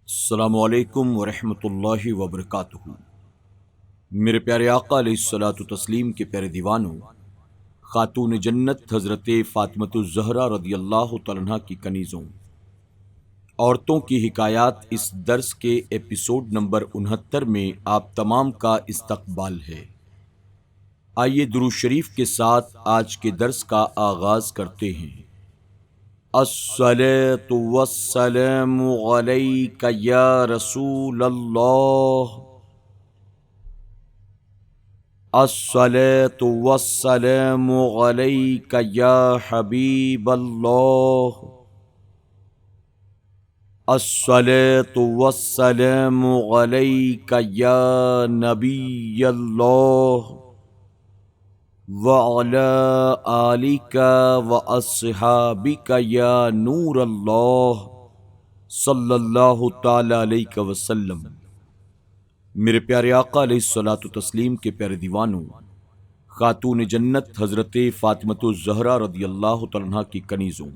السلام علیکم ورحمۃ اللہ وبرکاتہ۔ میرے پیارے آقا علیہ الصلاۃ والتسلیم کے پیارے دیوانوں، خاتون جنت حضرت فاطمۃ الزہرا رضی اللہ تعالیٰ عنہا کی کنیزوں، عورتوں کی حکایات اس درس کے ایپیسوڈ نمبر 69 میں آپ تمام کا استقبال ہے۔ آئیے درود شریف کے ساتھ آج کے درس کا آغاز کرتے ہیں۔ الصلاۃ والسلام علیک یا رسول اللہ، الصلاۃ والسلام علیک یا حبیب اللہ، الصلاۃ والسلام علیک یا نبی اللہ، وَعَلَىٰ آلِكَ وَأَصْحَابِكَ یا نور اللہ صلی اللہ تعالی علیہ وسلم۔ میرے پیارے آقا علیہ الصلاۃ والتسلیم کے پیارے دیوانوں، خاتون جنت حضرت فاطمۃ الزہرا رضی اللہ تعالیٰ عنہا کی کنیزوں،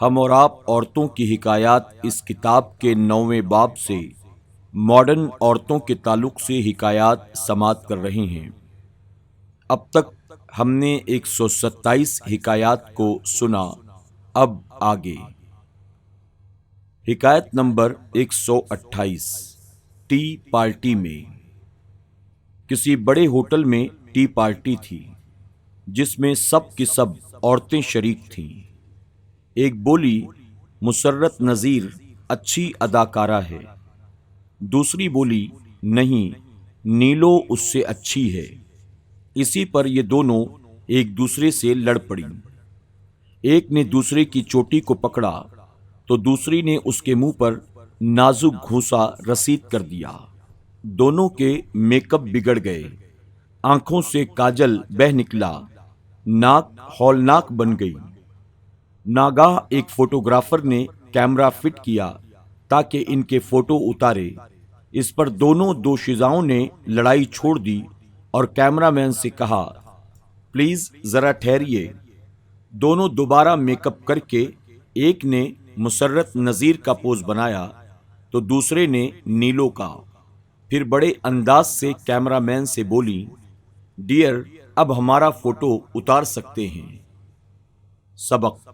ہم اور آپ عورتوں کی حکایات اس کتاب کے 9ویں باب سے ماڈرن عورتوں کے تعلق سے حکایات سماعت کر رہے ہیں۔ اب تک ہم نے 127 حکایات کو سنا، اب آگے حکایت نمبر 128۔ ٹی پارٹی میں کسی بڑے ہوٹل میں ٹی پارٹی تھی جس میں سب کی سب عورتیں شریک تھیں۔ ایک بولی، مسرت نذیر اچھی اداکارہ ہے۔ دوسری بولی، نہیں، نیلو اس سے اچھی ہے۔ اسی پر یہ دونوں ایک دوسرے سے لڑ پڑیں۔ ایک نے دوسرے کی چوٹی کو پکڑا تو دوسری نے اس کے منہ پر نازک گھونسا رسید کر دیا۔ دونوں کے میک اپ بگڑ گئے، آنکھوں سے کاجل بہہ نکلا، ناک ہولناک بن گئی۔ ناگاہ ایک فوٹوگرافر نے کیمرہ فٹ کیا تاکہ ان کے فوٹو اتارے۔ اس پر دونوں دوشیزاؤں نے لڑائی چھوڑ دی اور کیمرہ مین سے کہا، پلیز ذرا ٹھہریے۔ دونوں دوبارہ میک اپ کر کے ایک نے مسرت نذیر کا پوز بنایا تو دوسرے نے نیلو کا۔ پھر بڑے انداز سے کیمرہ مین سے بولی، ڈیئر، اب ہمارا فوٹو اتار سکتے ہیں۔ سبق: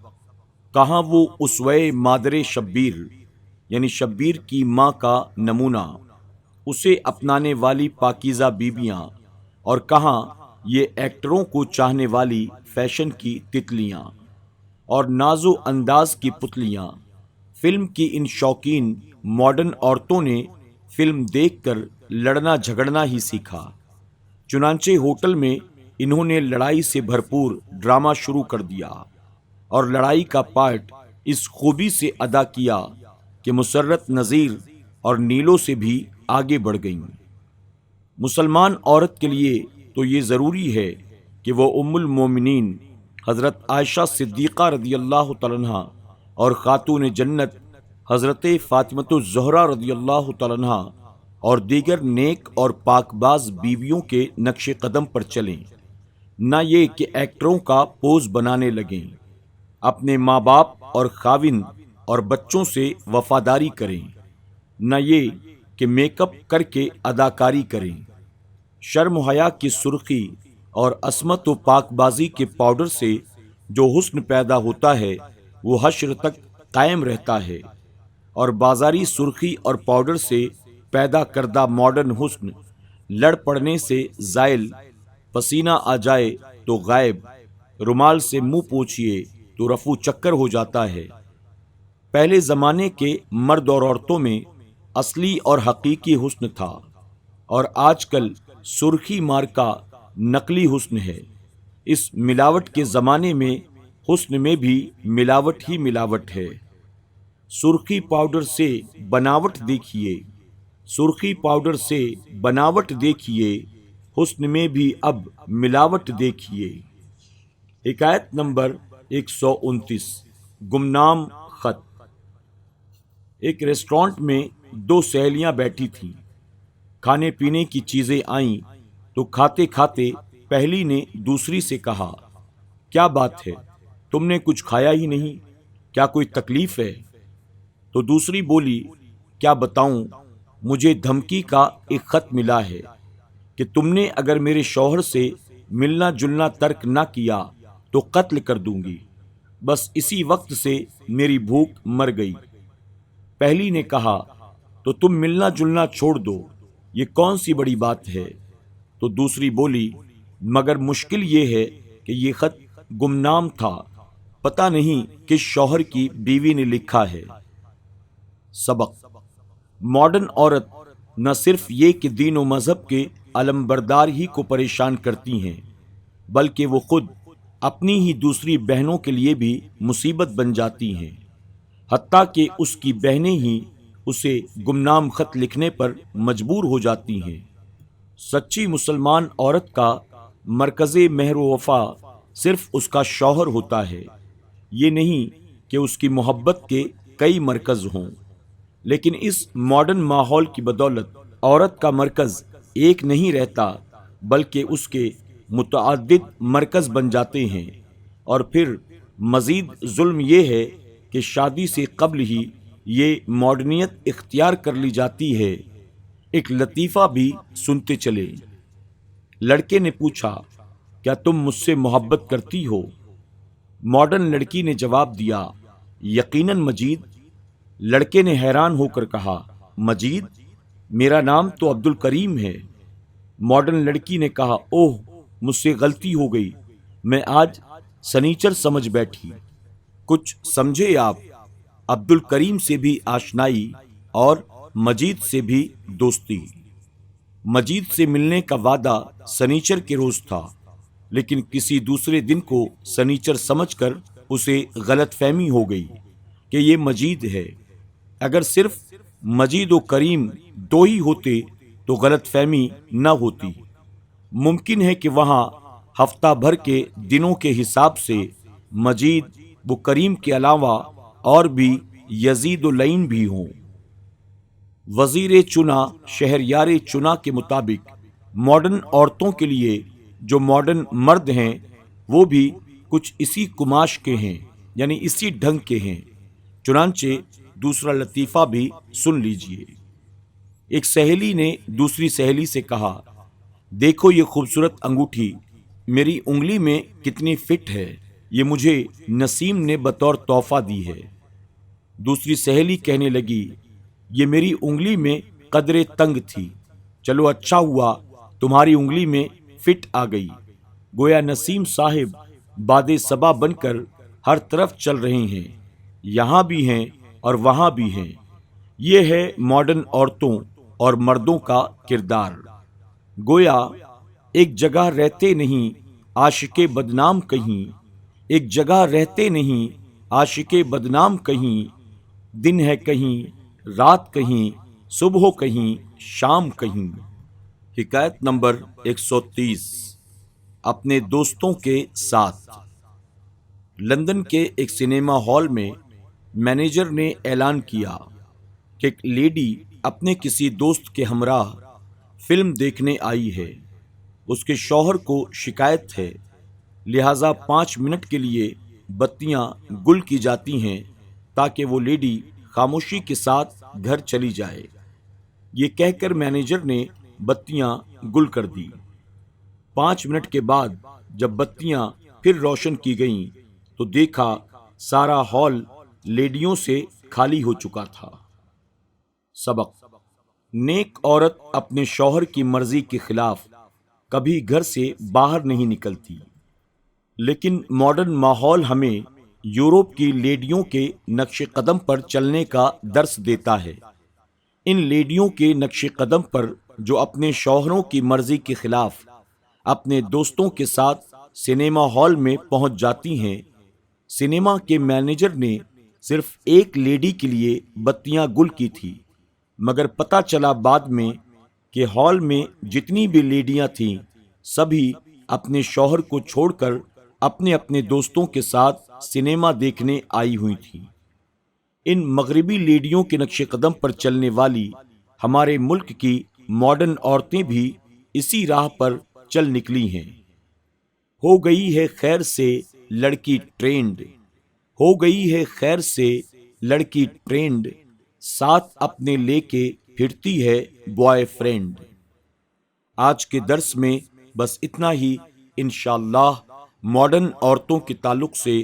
کہاں وہ اسوۂ مادر شبیر یعنی شبیر کی ماں کا نمونہ، اسے اپنانے والی پاکیزہ بیبیاں، اور کہاں یہ ایکٹروں کو چاہنے والی فیشن کی تتلیاں اور ناز و انداز کی پتلیاں۔ فلم کی ان شوقین ماڈرن عورتوں نے فلم دیکھ کر لڑنا جھگڑنا ہی سیکھا۔ چنانچہ ہوٹل میں انہوں نے لڑائی سے بھرپور ڈرامہ شروع کر دیا اور لڑائی کا پارٹ اس خوبی سے ادا کیا کہ مسرت نذیر اور نیلو سے بھی آگے بڑھ گئیں۔ مسلمان عورت کے لیے تو یہ ضروری ہے کہ وہ ام المومنین حضرت عائشہ صدیقہ رضی اللہ تعالیٰ عنہا اور خاتون جنت حضرت فاطمۃ الزہرا رضی اللہ تعالیٰ عنہا اور دیگر نیک اور پاک باز بیویوں کے نقش قدم پر چلیں، نہ یہ کہ ایکٹروں کا پوز بنانے لگیں۔ اپنے ماں باپ اور خاوند اور بچوں سے وفاداری کریں، نہ یہ کہ میک اپ کر کے اداکاری کریں۔ شرم و حیا کی سرخی اور عصمت و پاک بازی کے پاؤڈر سے جو حسن پیدا ہوتا ہے وہ حشر تک قائم رہتا ہے، اور بازاری سرخی اور پاؤڈر سے پیدا کردہ ماڈرن حسن لڑ پڑنے سے زائل، پسینہ آ جائے تو غائب، رومال سے منہ پوچھئے تو رفو چکر ہو جاتا ہے۔ پہلے زمانے کے مرد اور عورتوں میں اصلی اور حقیقی حسن تھا، اور آج کل سرخی مار کا نقلی حسن ہے۔ اس ملاوٹ کے زمانے میں حسن میں بھی ملاوٹ ہی ملاوٹ ہے۔ سرخی پاؤڈر سے بناوٹ دیکھیے، سرخی پاؤڈر سے بناوٹ دیکھیے، حسن میں بھی اب ملاوٹ دیکھیے۔ حکایت نمبر 129۔ گمنام خط۔ ایک ریسٹورانٹ میں دو سہیلیاں بیٹھی تھیں۔ کھانے پینے کی چیزیں آئیں تو کھاتے کھاتے پہلی نے دوسری سے کہا، کیا بات ہے، تم نے کچھ کھایا ہی نہیں، کیا کوئی تکلیف ہے؟ تو دوسری بولی، کیا بتاؤں، مجھے دھمکی کا ایک خط ملا ہے کہ تم نے اگر میرے شوہر سے ملنا جلنا ترک نہ کیا تو قتل کر دوں گی۔ بس اسی وقت سے میری بھوک مر گئی۔ پہلی نے کہا، تو تم ملنا جلنا چھوڑ دو، یہ کون سی بڑی بات ہے؟ تو دوسری بولی، مگر مشکل یہ ہے کہ یہ خط گمنام تھا، پتہ نہیں کس شوہر کی بیوی نے لکھا ہے۔ سبق: ماڈرن عورت نہ صرف یہ کہ دین و مذہب کے علمبردار ہی کو پریشان کرتی ہیں، بلکہ وہ خود اپنی ہی دوسری بہنوں کے لیے بھی مصیبت بن جاتی ہیں، حتیٰ کہ اس کی بہنیں ہی اسے گمنام خط لکھنے پر مجبور ہو جاتی ہیں۔ سچی مسلمان عورت کا مرکز مہر و وفا صرف اس کا شوہر ہوتا ہے، یہ نہیں کہ اس کی محبت کے کئی مرکز ہوں۔ لیکن اس ماڈرن ماحول کی بدولت عورت کا مرکز ایک نہیں رہتا، بلکہ اس کے متعدد مرکز بن جاتے ہیں۔ اور پھر مزید ظلم یہ ہے کہ شادی سے قبل ہی یہ ماڈرنیت اختیار کر لی جاتی ہے۔ ایک لطیفہ بھی سنتے چلے۔ لڑکے نے پوچھا، کیا تم مجھ سے محبت کرتی ہو؟ ماڈرن لڑکی نے جواب دیا، یقیناً مجید۔ لڑکے نے حیران ہو کر کہا، مجید؟ میرا نام تو عبد الکریم ہے۔ ماڈرن لڑکی نے کہا، اوہ، مجھ سے غلطی ہو گئی، میں آج سنیچر سمجھ بیٹھی۔ کچھ سمجھے آپ؟ عبد الکریم سے بھی آشنائی اور مجید سے بھی دوستی۔ مجید سے ملنے کا وعدہ سنیچر کے روز تھا، لیکن کسی دوسرے دن کو سنیچر سمجھ کر اسے غلط فہمی ہو گئی کہ یہ مجید ہے۔ اگر صرف مجید و کریم دو ہی ہوتے تو غلط فہمی نہ ہوتی۔ ممکن ہے کہ وہاں ہفتہ بھر کے دنوں کے حساب سے مجید و کریم کے علاوہ اور بھی یزید و لعین بھی ہوں۔ وزیر چنا شہریار چنا کے مطابق ماڈرن عورتوں کے لیے جو ماڈرن مرد ہیں وہ بھی کچھ اسی کماش کے ہیں، یعنی اسی ڈھنگ کے ہیں۔ چنانچہ دوسرا لطیفہ بھی سن لیجئے۔ ایک سہیلی نے دوسری سہیلی سے کہا، دیکھو یہ خوبصورت انگوٹھی میری انگلی میں کتنی فٹ ہے، یہ مجھے نسیم نے بطور تحفہ دی ہے۔ دوسری سہیلی کہنے لگی، یہ میری انگلی میں قدرے تنگ تھی، چلو اچھا ہوا تمہاری انگلی میں فٹ آ گئی۔ گویا نسیم صاحب باد صبا بن کر ہر طرف چل رہے ہیں، یہاں بھی ہیں اور وہاں بھی ہیں۔ یہ ہے ماڈرن عورتوں اور مردوں کا کردار۔ گویا ایک جگہ رہتے نہیں عاشق بدنام کہیں، ایک جگہ رہتے نہیں عاشق بدنام کہیں، دن ہے کہیں، رات کہیں، صبح کہیں، شام کہیں۔ حکایت نمبر 130، اپنے دوستوں کے ساتھ۔ لندن کے ایک سنیما ہال میں مینیجر نے اعلان کیا کہ ایک لیڈی اپنے کسی دوست کے ہمراہ فلم دیکھنے آئی ہے۔ اس کے شوہر کو شکایت ہے، لہذا 5 منٹ کے لیے بتیاں گل کی جاتی ہیں تاکہ وہ لیڈی خاموشی کے ساتھ گھر چلی جائے۔ یہ کہہ کر مینیجر نے بتیاں گل کر دی۔ 5 منٹ کے بعد جب بتیاں پھر روشن کی گئیں تو دیکھا سارا ہال لیڈیوں سے خالی ہو چکا تھا۔ سبق: نیک عورت اپنے شوہر کی مرضی کے خلاف کبھی گھر سے باہر نہیں نکلتی، لیکن ماڈرن ماحول ہمیں یورپ کی لیڈیوں کے نقش قدم پر چلنے کا درس دیتا ہے۔ ان لیڈیوں کے نقش قدم پر جو اپنے شوہروں کی مرضی کے خلاف اپنے دوستوں کے ساتھ سنیما ہال میں پہنچ جاتی ہیں۔ سنیما کے مینیجر نے صرف ایک لیڈی کے لیے بتیاں گل کی تھی، مگر پتہ چلا بعد میں کہ ہال میں جتنی بھی لیڈیاں تھیں سبھی اپنے شوہر کو چھوڑ کر اپنے اپنے دوستوں کے ساتھ سنیما دیکھنے آئی ہوئی تھیں۔ ان مغربی لیڈیوں کے نقش قدم پر چلنے والی ہمارے ملک کی ماڈرن عورتیں بھی اسی راہ پر چل نکلی ہیں۔ ہو گئی ہے خیر سے لڑکی ٹرینڈ، ہو گئی ہے خیر سے لڑکی ٹرینڈ، ساتھ اپنے لے کے پھرتی ہے بوائے فرینڈ۔ آج کے درس میں بس اتنا ہی۔ انشاءاللہ ماڈرن عورتوں کے تعلق سے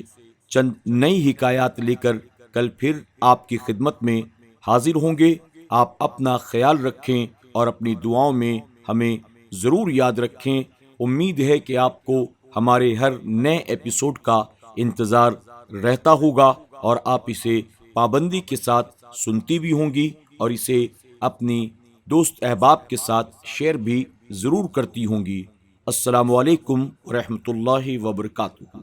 چند نئی حکایات لے کر کل پھر آپ کی خدمت میں حاضر ہوں گے۔ آپ اپنا خیال رکھیں اور اپنی دعاؤں میں ہمیں ضرور یاد رکھیں۔ امید ہے کہ آپ کو ہمارے ہر نئے ایپیسوڈ کا انتظار رہتا ہوگا اور آپ اسے پابندی کے ساتھ سنتی بھی ہوں گی اور اسے اپنی دوست احباب کے ساتھ شیئر بھی ضرور کرتی ہوں گی۔ السلام علیکم ورحمۃ اللہ وبرکاتہ۔